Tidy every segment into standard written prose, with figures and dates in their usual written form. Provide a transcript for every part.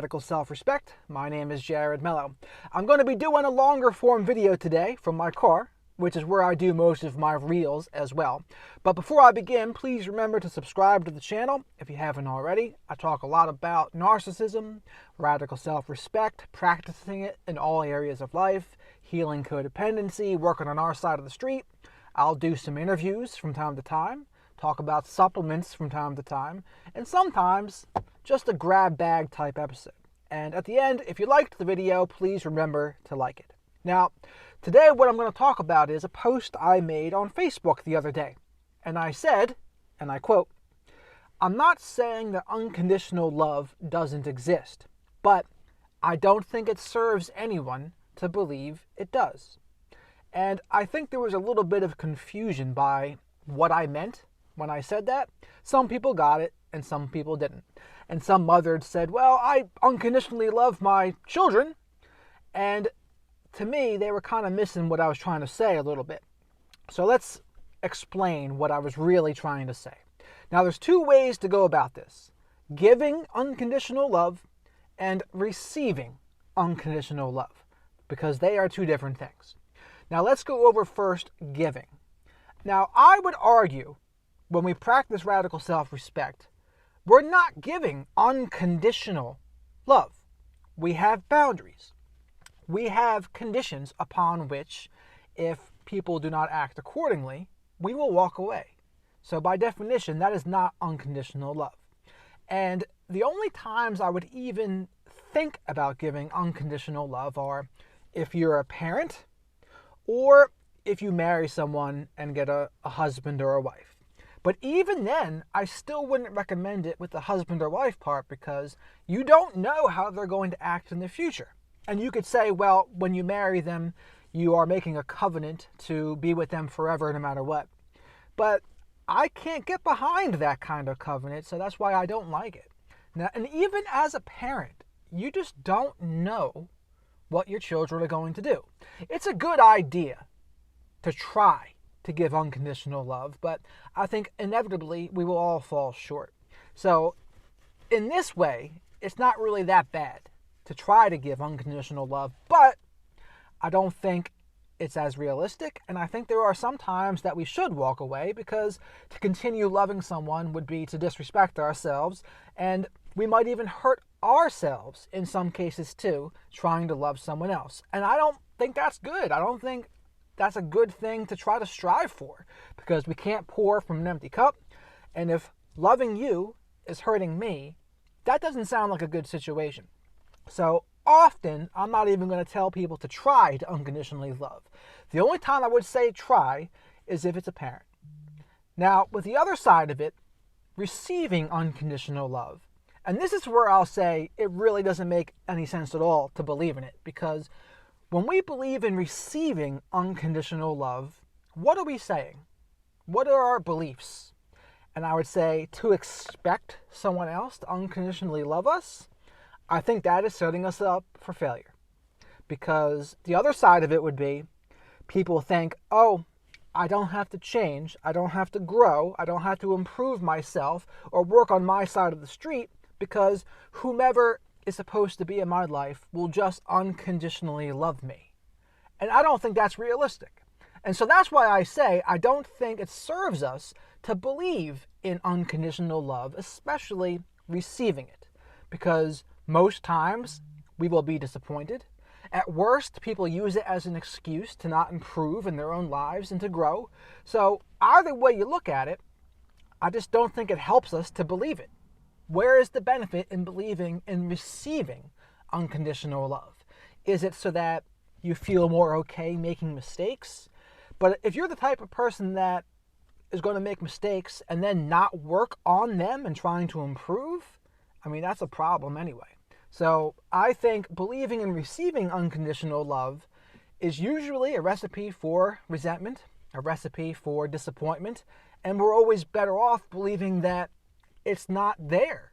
Radical Self-Respect. My name is Jared Mello. I'm going to be doing a longer form video today from my car, which is where I do most of my reels as well. But before I begin, please remember to subscribe to the channel if you haven't already. I talk a lot about narcissism, radical self-respect, practicing it in all areas of life, healing codependency, working on our side of the street. I'll do some interviews from time to time, talk about supplements from time to time, and sometimes just a grab bag type episode. And at the end, if you liked the video, please remember to like it. Now, today what I'm going to talk about is a post I made on Facebook the other day. And I said, and I quote, "I'm not saying that unconditional love doesn't exist, but I don't think it serves anyone to believe it does." And I think there was a little bit of confusion by what I meant when I said that. Some people got it and some people didn't. And some mothers said, well, I unconditionally love my children. And to me, they were kind of missing what I was trying to say a little bit. So let's explain what I was really trying to say. Now, there's two ways to go about this: giving unconditional love and receiving unconditional love, because they are two different things. Now, let's go over first giving. Now, I would argue when we practice radical self-respect, we're not giving unconditional love. We have boundaries. We have conditions upon which, if people do not act accordingly, we will walk away. So by definition, that is not unconditional love. And the only times I would even think about giving unconditional love are if you're a parent or if you marry someone and get a husband or a wife. But even then, I still wouldn't recommend it with the husband or wife part, because you don't know how they're going to act in the future. And you could say, well, when you marry them, you are making a covenant to be with them forever no matter what. But I can't get behind that kind of covenant, so that's why I don't like it. Now, and even as a parent, you just don't know what your children are going to do. It's a good idea to try to give unconditional love, but I think inevitably we will all fall short. So in this way, it's not really that bad to try to give unconditional love, but I don't think it's as realistic, and I think there are some times that we should walk away, because to continue loving someone would be to disrespect ourselves, and we might even hurt ourselves in some cases too, trying to love someone else. And I don't think that's good. I don't think that's a good thing to try to strive for, because we can't pour from an empty cup. And if loving you is hurting me, that doesn't sound like a good situation. So often, I'm not even going to tell people to try to unconditionally love. The only time I would say try is if it's a parent. Now, with the other side of it, receiving unconditional love. And this is where I'll say it really doesn't make any sense at all to believe in it, because when we believe in receiving unconditional love, what are we saying? What are our beliefs? And I would say to expect someone else to unconditionally love us, I think that is setting us up for failure. Because the other side of it would be, people think, oh, I don't have to change, I don't have to grow, I don't have to improve myself or work on my side of the street, because whomever is supposed to be in my life will just unconditionally love me. And I don't think that's realistic. And so that's why I say I don't think it serves us to believe in unconditional love, especially receiving it, because most times we will be disappointed. At worst, people use it as an excuse to not improve in their own lives and to grow. So either way you look at it, I just don't think it helps us to believe it. Where is the benefit in believing in receiving unconditional love? Is it so that you feel more okay making mistakes? But if you're the type of person that is going to make mistakes and then not work on them and trying to improve, I mean, that's a problem anyway. So I think believing in receiving unconditional love is usually a recipe for resentment, a recipe for disappointment, and we're always better off believing that it's not there.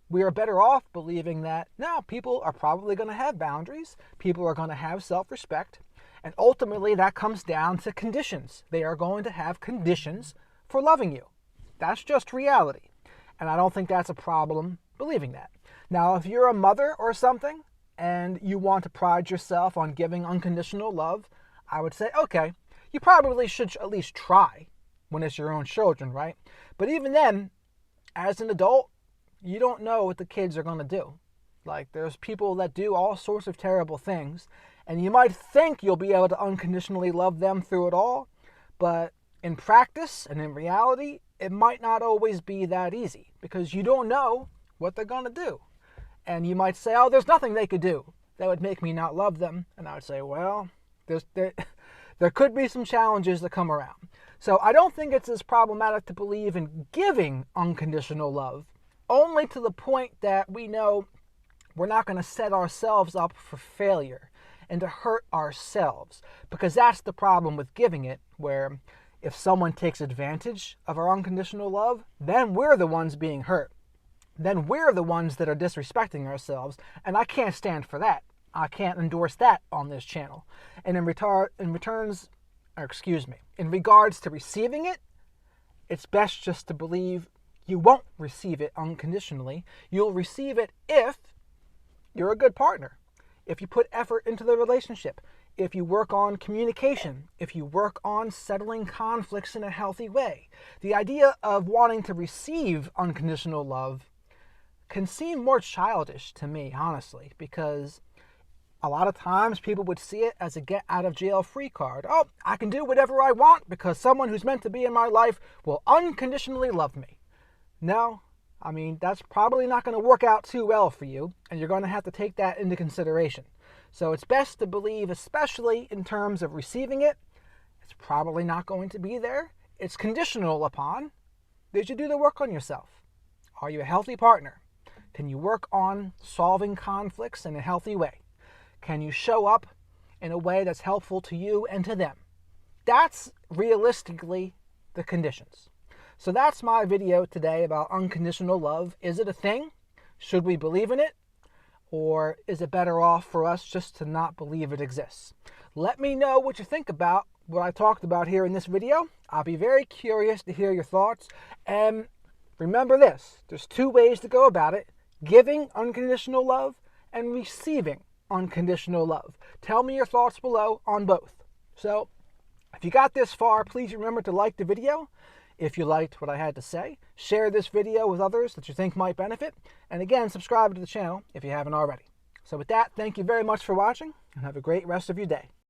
We are better off believing that, now, people are probably going to have boundaries, people are going to have self-respect, and ultimately that comes down to conditions. They are going to have conditions for loving you. That's just reality. And I don't think that's a problem believing that. Now, if you're a mother or something and you want to pride yourself on giving unconditional love, I would say, okay, you probably should at least try when it's your own children, right? But even then, as an adult, you don't know what the kids are going to do. Like, there's people that do all sorts of terrible things, and you might think you'll be able to unconditionally love them through it all, but in practice and in reality, it might not always be that easy because you don't know what they're going to do. And you might say, oh, there's nothing they could do that would make me not love them. And I would say, well, there could be some challenges that come around. So I don't think it's as problematic to believe in giving unconditional love, only to the point that we know we're not going to set ourselves up for failure and to hurt ourselves. Because that's the problem with giving it, where if someone takes advantage of our unconditional love, then we're the ones being hurt. Then we're the ones that are disrespecting ourselves, and I can't stand for that. I can't endorse that on this channel. And in regards to receiving it, it's best just to believe you won't receive it unconditionally. You'll receive it if you're a good partner, if you put effort into the relationship, if you work on communication, if you work on settling conflicts in a healthy way. The idea of wanting to receive unconditional love can seem more childish to me, honestly, because a lot of times people would see it as a get-out-of-jail-free card. Oh, I can do whatever I want because someone who's meant to be in my life will unconditionally love me. No, I mean, that's probably not going to work out too well for you, and you're going to have to take that into consideration. So it's best to believe, especially in terms of receiving it, it's probably not going to be there. It's conditional upon, did you do the work on yourself? Are you a healthy partner? Can you work on solving conflicts in a healthy way? Can you show up in a way that's helpful to you and to them? That's realistically the conditions. So that's my video today about unconditional love. Is it a thing? Should we believe in it? Or is it better off for us just to not believe it exists? Let me know what you think about what I talked about here in this video. I'll be very curious to hear your thoughts. And remember this, there's two ways to go about it: giving unconditional love and receiving unconditional love. Tell me your thoughts below on both. So if you got this far, please remember to like the video. If you liked what I had to say, share this video with others that you think might benefit. And again, subscribe to the channel if you haven't already. So with that, thank you very much for watching and have a great rest of your day.